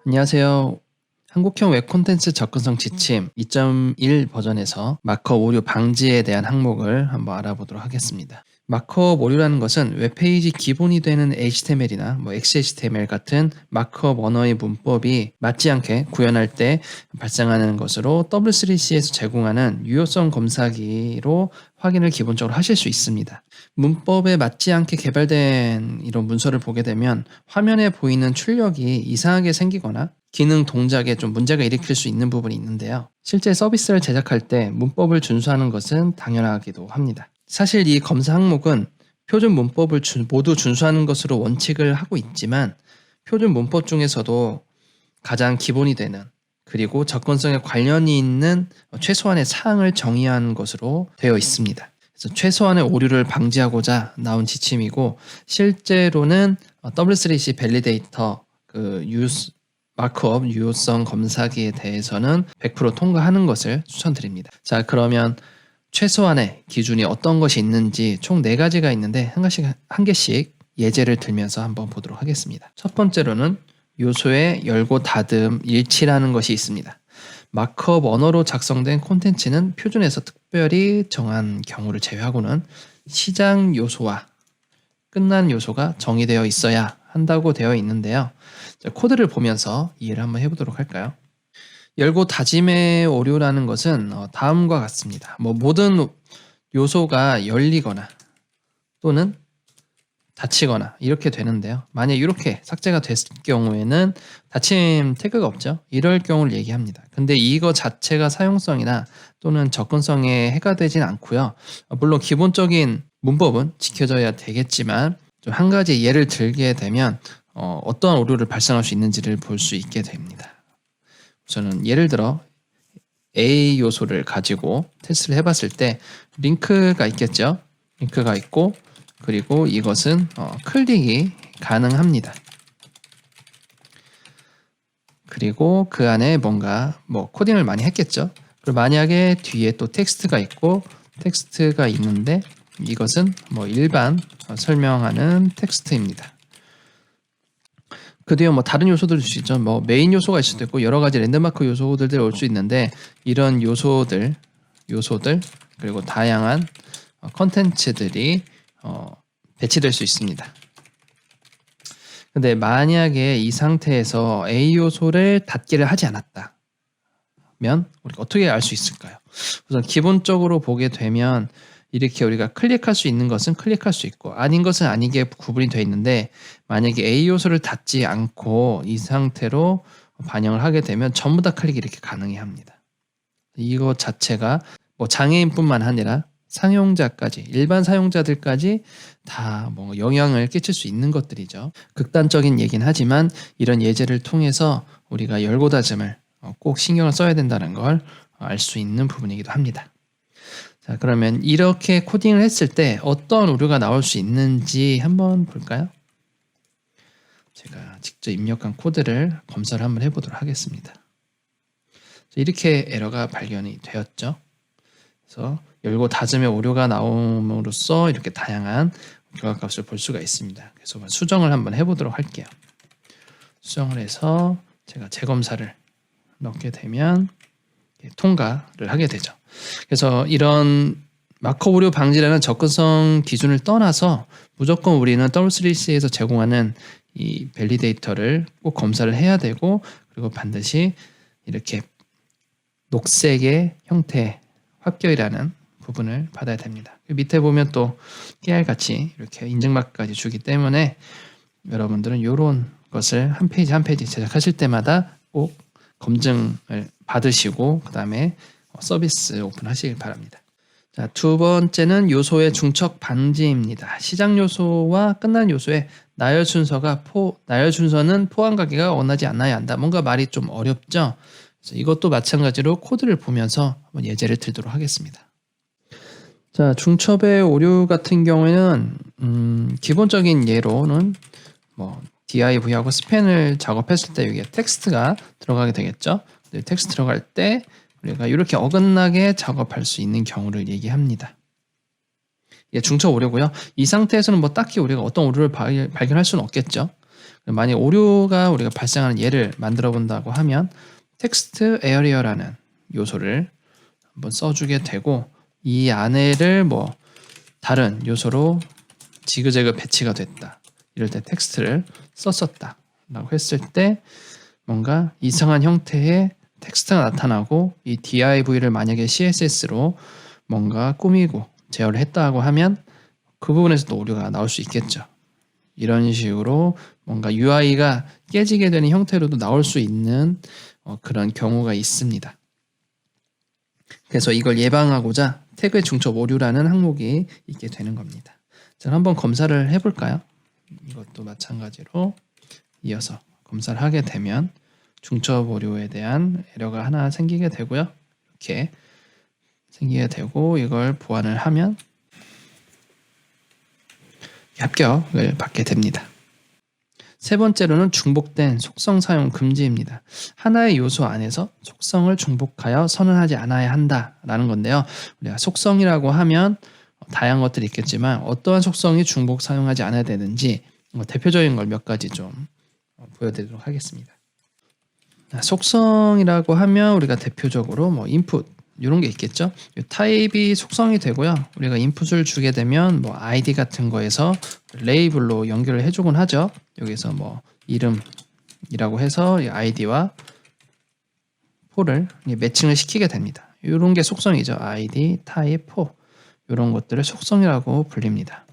안녕하세요. 한국형 웹 콘텐츠 접근성 지침 2.1 버전에서 마크업 오류 방지에 대한 항목을 한번 알아보도록 하겠습니다. 마크업 오류라는 것은 웹페이지 기본이 되는 HTML이나 XHTML 같은 마크업 언어의 문법이 맞지 않게 구현할 때 발생하는 것으로 W3C에서 제공하는 유효성 검사기로 확인을 기본적으로 하실 수 있습니다. 문법에 맞지 않게 개발된 이런 문서를 보게 되면 화면에 보이는 출력이 이상하게 생기거나 기능 동작에 좀 문제가 일으킬 수 있는 부분이 있는데요. 실제 서비스를 제작할 때 문법을 준수하는 것은 당연하기도 합니다. 사실 이 검사 항목은 표준 문법을 모두 준수하는 것으로 원칙을 하고 있지만 표준 문법 중에서도 가장 기본이 되는 그리고 접근성에 관련이 있는 최소한의 사항을 정의한 것으로 되어 있습니다. 그래서 최소한의 오류를 방지하고자 나온 지침이고 실제로는 W3C 밸리데이터 마크업 유효성 검사기에 대해서는 100% 통과하는 것을 추천드립니다. 자, 그러면 최소한의 기준이 어떤 것이 있는지 총 4가지가 있는데 한 개씩 예제를 들면서 한번 보도록 하겠습니다. 첫 번째로는 요소의 열고 닫음 일치라는 것이 있습니다. 마크업 언어로 작성된 콘텐츠는 표준에서 특별히 정한 경우를 제외하고는 시작 요소와 끝난 요소가 정의되어 있어야 한다고 되어 있는데요. 자, 코드를 보면서 이해를 한번 해보도록 할까요? 열고 닫음의 오류라는 것은 다음과 같습니다. 모든 요소가 열리거나 또는 닫히거나 이렇게 되는데요. 만약 이렇게 삭제가 됐을 경우에는 닫힘 태그가 없죠. 이럴 경우를 얘기합니다. 근데 이거 자체가 사용성이나 또는 접근성에 해가 되진 않고요. 물론 기본적인 문법은 지켜져야 되겠지만 좀 한 가지 예를 들게 되면 어떠한 오류를 발생할 수 있는지를 볼 수 있게 됩니다. 우선은 예를 들어 A 요소를 가지고 테스트를 해봤을 때 링크가 있겠죠. 링크가 있고 그리고 이것은 클릭이 가능합니다. 그리고 그 안에 뭔가 코딩을 많이 했겠죠. 그리고 만약에 뒤에 또 텍스트가 있는데 이것은 일반 설명하는 텍스트입니다. 그 뒤에 다른 요소들을 줄 수 있죠. 메인 요소가 있을 수도 있고 여러 가지 랜드마크 요소들이 올 수 있는데 이런 요소들 그리고 다양한 컨텐츠들이 배치될 수 있습니다. 근데 만약에 이 상태에서 A 요소를 닫기를 하지 않았다면 우리가 어떻게 알 수 있을까요? 우선 기본적으로 보게 되면 이렇게 우리가 클릭할 수 있는 것은 클릭할 수 있고 아닌 것은 아니게 구분이 되어 있는데 만약에 A 요소를 닫지 않고 이 상태로 반영을 하게 되면 전부 다 클릭이 이렇게 가능해 합니다. 이것 자체가 장애인뿐만 아니라 사용자까지 일반 사용자들까지 다 영향을 끼칠 수 있는 것들이죠. 극단적인 얘기는 하지만 이런 예제를 통해서 우리가 열고 닫음을 꼭 신경을 써야 된다는 걸 알 수 있는 부분이기도 합니다. 자, 그러면 이렇게 코딩을 했을 때 어떤 오류가 나올 수 있는지 한번 볼까요? 제가 직접 입력한 코드를 검사를 한번 해보도록 하겠습니다. 이렇게 에러가 발견이 되었죠. 그래서 열고 닫음의 오류가 나옴으로써 이렇게 다양한 결과값을 볼 수가 있습니다. 그래서 수정을 한번 해보도록 할게요. 수정을 해서 제가 재검사를 넣게 되면 통과를 하게 되죠. 그래서 이런 마크업 오류 방지라는 접근성 기준을 떠나서 무조건 우리는 W3C에서 제공하는 이 밸리데이터를 꼭 검사를 해야 되고 그리고 반드시 이렇게 녹색의 형태의 합격이라는 부분을 받아야 됩니다. 밑에 보면 또 깨알같이 이렇게 인증마크까지 주기 때문에 여러분들은 이런 것을 한 페이지 한 페이지 제작하실 때마다 꼭 검증을 받으시고 그 다음에 서비스 오픈하시길 바랍니다. 자, 두 번째는 요소의 중첩 방지입니다. 시작 요소와 끝난 요소의 나열 순서는 포함 가기가 원하지 않아야 한다. 뭔가 말이 좀 어렵죠? 그래서 이것도 마찬가지로 코드를 보면서 한번 예제를 들도록 하겠습니다. 자, 중첩의 오류 같은 경우에는 기본적인 예로는 div하고 스팬을 작업했을 때 여기에 텍스트가 들어가게 되겠죠. 텍스트 들어갈 때 우리가 이렇게 어긋나게 작업할 수 있는 경우를 얘기합니다. 이게 중첩 오류고요. 이 상태에서는 딱히 우리가 어떤 오류를 발견할 수는 없겠죠. 만약 오류가 우리가 발생하는 예를 만들어 본다고 하면 텍스트 에어리어라는 요소를 한번 써주게 되고 이 안에를 뭐 다른 요소로 지그재그 배치가 됐다. 이럴 때 텍스트를 썼었다 라고 했을 때 뭔가 이상한 형태의 텍스트가 나타나고 이 div를 만약에 css로 뭔가 꾸미고 제어를 했다고 하면 그 부분에서도 오류가 나올 수 있겠죠. 이런 식으로 뭔가 UI가 깨지게 되는 형태로도 나올 수 있는 그런 경우가 있습니다. 그래서 이걸 예방하고자 태그의 중첩 오류라는 항목이 있게 되는 겁니다. 자, 한번 검사를 해볼까요? 이것도 마찬가지로 이어서 검사를 하게 되면 중첩 오류에 대한 에러가 하나 생기게 되고요. 이렇게 생기게 되고 이걸 보완을 하면 합격을 받게 됩니다. 세 번째로는 중복된 속성 사용 금지입니다. 하나의 요소 안에서 속성을 중복하여 선언하지 않아야 한다라는 건데요. 우리가 속성이라고 하면 다양한 것들이 있겠지만 어떠한 속성이 중복 사용하지 않아야 되는지 대표적인 걸 몇 가지 좀 보여드리도록 하겠습니다. 속성이라고 하면 우리가 대표적으로 뭐 인풋 이런 게 있겠죠. 타입이 속성이 되고요. 우리가 인풋을 주게 되면 뭐 ID 같은 거에서 레이블로 연결을 해주곤 하죠. 여기서 뭐 이름이라고 해서 ID와 포를 매칭을 시키게 됩니다. 이런 게 속성이죠. ID, 타입, 포 이런 것들을 속성이라고 불립니다.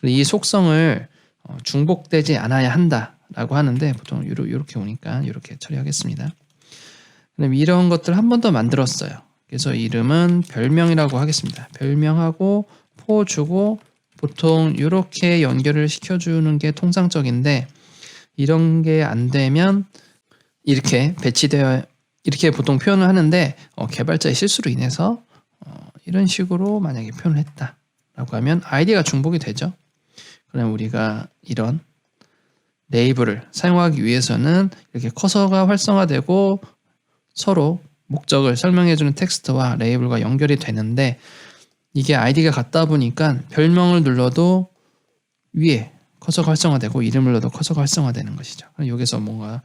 이 속성을 중복되지 않아야 한다라고 하는데 보통 이렇게 오니까 이렇게 처리하겠습니다. 그럼 이런 것들 한 번 더 만들었어요. 그래서 이름은 별명이라고 하겠습니다. 별명하고 포 주고 보통 이렇게 연결을 시켜주는 게 통상적인데 이런 게 안 되면 이렇게 배치되어 이렇게 보통 표현을 하는데 개발자의 실수로 인해서 이런 식으로 만약에 표현을 했다라고 하면 아이디가 중복이 되죠. 그럼 우리가 이런 레이블을 사용하기 위해서는 이렇게 커서가 활성화되고 서로 목적을 설명해주는 텍스트와 레이블과 연결이 되는데 이게 아이디가 같다 보니까 별명을 눌러도 위에 커서가 활성화되고 이름을 눌러도 커서가 활성화되는 것이죠. 여기서 뭔가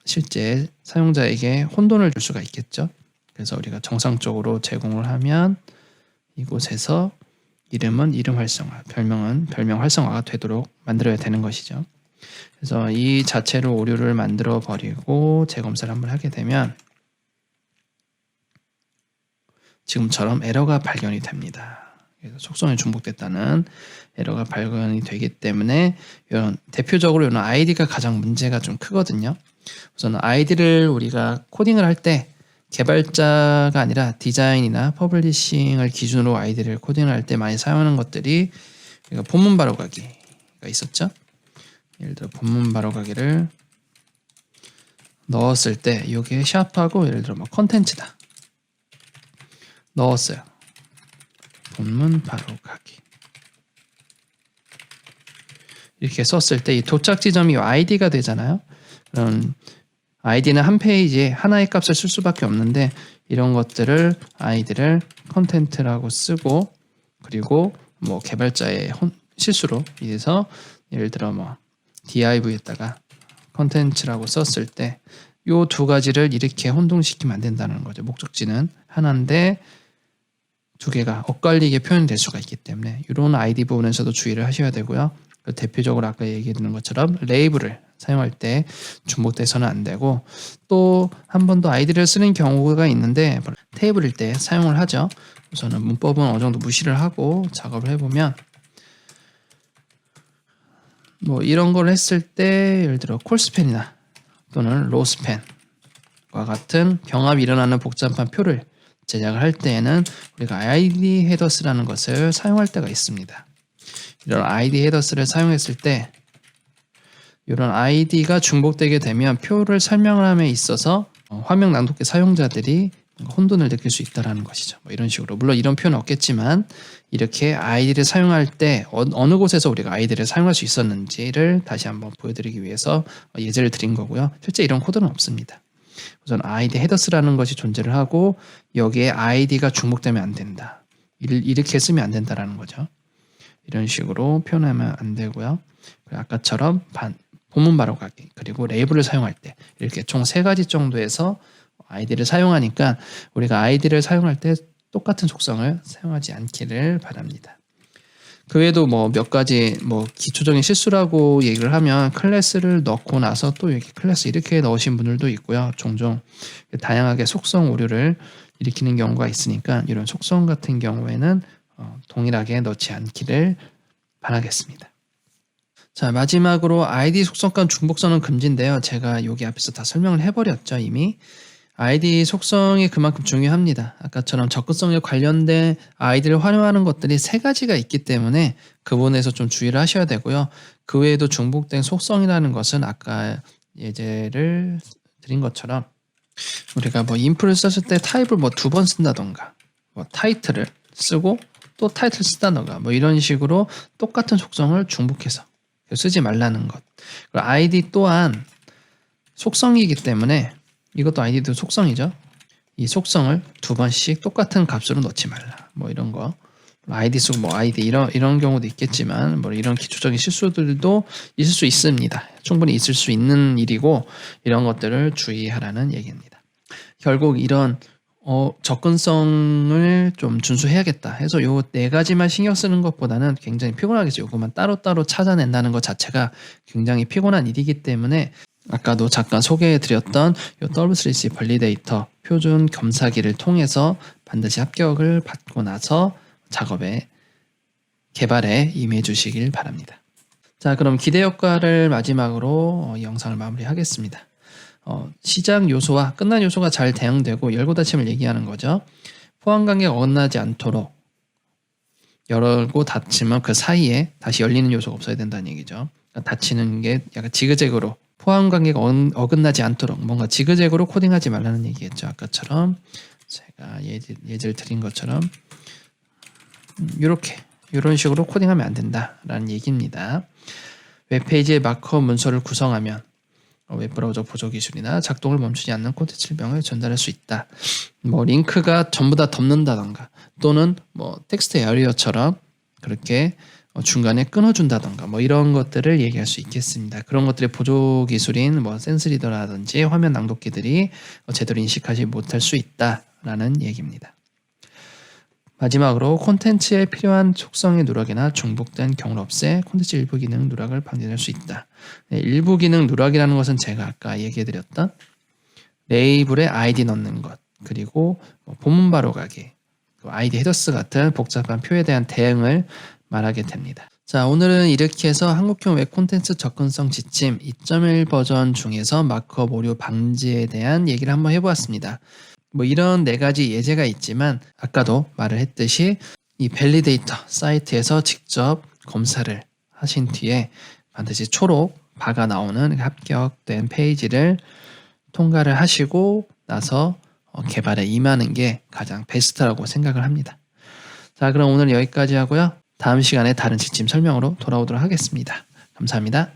실제 사용자에게 혼돈을 줄 수가 있겠죠. 그래서 우리가 정상적으로 제공을 하면 이곳에서 이름은 이름 활성화, 별명은 별명 활성화가 되도록 만들어야 되는 것이죠. 그래서 이 자체로 오류를 만들어 버리고 재검사를 한번 하게 되면 지금처럼 에러가 발견이 됩니다. 그래서 속성이 중복됐다는 에러가 발견이 되기 때문에 이런 대표적으로 이런 아이디가 가장 문제가 좀 크거든요. 우선 아이디를 우리가 코딩을 할 때 개발자가 아니라 디자인이나 퍼블리싱을 기준으로 아이디를 코딩을 할 때 많이 사용하는 것들이 본문 바로가기가 있었죠. 예를 들어 본문 바로가기를 넣었을 때 이게 샵하고 예를 들어 뭐 컨텐츠다 넣었어요. 본문 바로가기 이렇게 썼을 때 이 도착 지점이 ID가 되잖아요. 그럼 ID는 한 페이지에 하나의 값을 쓸 수밖에 없는데 이런 것들을 ID를 컨텐트라고 쓰고 그리고 뭐 개발자의 실수로 인해서 예를 들어 뭐 div에다가 컨텐츠라고 썼을 때 요 두 가지를 이렇게 혼동시키면 안 된다는 거죠. 목적지는 하나인데 두 개가 엇갈리게 표현될 수가 있기 때문에 이런 ID 부분에서도 주의를 하셔야 되고요. 대표적으로 아까 얘기했던 것처럼 레이블을 사용할 때 중복돼서는 안 되고 또 한 번 더 아이디를 쓰는 경우가 있는데 테이블일 때 사용을 하죠. 우선은 문법은 어느 정도 무시를 하고 작업을 해보면 뭐 이런 걸 했을 때 예를 들어 콜스팬이나 또는 로스팬과 같은 병합이 일어나는 복잡한 표를 제작을 할 때에는 우리가 ID 헤더스라는 것을 사용할 때가 있습니다. 이런 ID 헤더스를 사용했을 때 이런 ID가 중복되게 되면 표를 설명을 함에 있어서 화면 낭독기 사용자들이 혼돈을 느낄 수 있다는 것이죠. 뭐 이런 식으로 물론 이런 표현은 없겠지만 이렇게 ID를 사용할 때 어느 곳에서 우리가 ID를 사용할 수 있었는지를 다시 한번 보여드리기 위해서 예제를 드린 거고요. 실제 이런 코드는 없습니다. 우선 ID 헤더스라는 것이 존재를 하고 여기에 ID가 중복되면 안 된다. 이렇게 쓰면 안 된다라는 거죠. 이런 식으로 표현하면 안 되고요. 아까처럼 본문 바로 가기, 그리고 레이블을 사용할 때 이렇게 총 3가지 정도에서 아이디를 사용하니까 우리가 아이디를 사용할 때 똑같은 속성을 사용하지 않기를 바랍니다. 그 외에도 뭐 몇 가지 뭐 기초적인 실수라고 얘기를 하면 클래스를 넣고 나서 또 이렇게 클래스 이렇게 넣으신 분들도 있고요. 종종 다양하게 속성 오류를 일으키는 경우가 있으니까 이런 속성 같은 경우에는 동일하게 넣지 않기를 바라겠습니다. 자, 마지막으로 아이디 속성 간 중복선은 금지인데요. 제가 여기 앞에서 다 설명을 해버렸죠, 이미. 아이디 속성이 그만큼 중요합니다. 아까처럼 접근성에 관련된 아이디를 활용하는 것들이 3가지가 있기 때문에 그 부분에서 좀 주의를 하셔야 되고요. 그 외에도 중복된 속성이라는 것은 아까 예제를 드린 것처럼 우리가 뭐 인프를 썼을 때 타입을 뭐 2번 쓴다던가 뭐 타이틀을 쓰고 또 타이틀 쓰다던가 뭐 이런 식으로 똑같은 속성을 중복해서 쓰지 말라는 것. 그리고 아이디 또한 속성이기 때문에 이것도 아이디도 속성이죠. 이 속성을 2번씩 똑같은 값으로 넣지 말라. 뭐 이런 거. 아이디 속 뭐 아이디 이런 경우도 있겠지만 뭐 이런 기초적인 실수들도 있을 수 있습니다. 충분히 있을 수 있는 일이고 이런 것들을 주의하라는 얘기입니다. 결국 이런 접근성을 좀 준수해야겠다 해서 요 4가지만 신경 쓰는 것보다는 굉장히 피곤하겠죠. 요것만 따로따로 찾아낸다는 것 자체가 굉장히 피곤한 일이기 때문에 아까도 잠깐 소개해드렸던 요 W3C 벌리데이터 표준 검사기를 통해서 반드시 합격을 받고 나서 작업에 개발에 임해 주시길 바랍니다. 자, 그럼 기대 효과를 마지막으로 영상을 마무리하겠습니다. 시작 요소와 끝난 요소가 잘 대응되고 열고 닫힘을 얘기하는 거죠. 포항 관계가 어긋나지 않도록 열고 닫히면 그 사이에 다시 열리는 요소가 없어야 된다는 얘기죠. 그러니까 닫히는 게 약간 지그재그로 포항 관계가 어긋나지 않도록 뭔가 지그재그로 코딩하지 말라는 얘기겠죠. 아까처럼 제가 예제를 드린 것처럼 이런 식으로 코딩하면 안 된다라는 얘기입니다. 웹페이지의 마크업 문서를 구성하면 웹브라우저 보조 기술이나 작동을 멈추지 않는 콘텐츠 명을 전달할 수 있다. 뭐 링크가 전부 다 덮는다던가 또는 뭐 텍스트 에어리어처럼 그렇게 중간에 끊어준다던가 뭐 이런 것들을 얘기할 수 있겠습니다. 그런 것들의 보조 기술인 뭐 센스리더라든지 화면 낭독기들이 제대로 인식하지 못할 수 있다라는 얘기입니다. 마지막으로 콘텐츠에 필요한 속성의 누락이나 중복된 경우를 없애 콘텐츠 일부 기능 누락을 방지할 수 있다. 네, 일부 기능 누락이라는 것은 제가 아까 얘기해드렸던 레이블에 아이디 넣는 것, 그리고 본문 바로 가기, 아이디 헤더스 같은 복잡한 표에 대한 대응을 말하게 됩니다. 자, 오늘은 이렇게 해서 한국형 웹 콘텐츠 접근성 지침 2.1 버전 중에서 마크업 오류 방지에 대한 얘기를 한번 해보았습니다. 뭐 이런 4가지 예제가 있지만 아까도 말을 했듯이 이 밸리데이터 사이트에서 직접 검사를 하신 뒤에 반드시 초록 바가 나오는 합격된 페이지를 통과를 하시고 나서 개발에 임하는 게 가장 베스트라고 생각을 합니다. 자, 그럼 오늘 여기까지 하고요. 다음 시간에 다른 지침 설명으로 돌아오도록 하겠습니다. 감사합니다.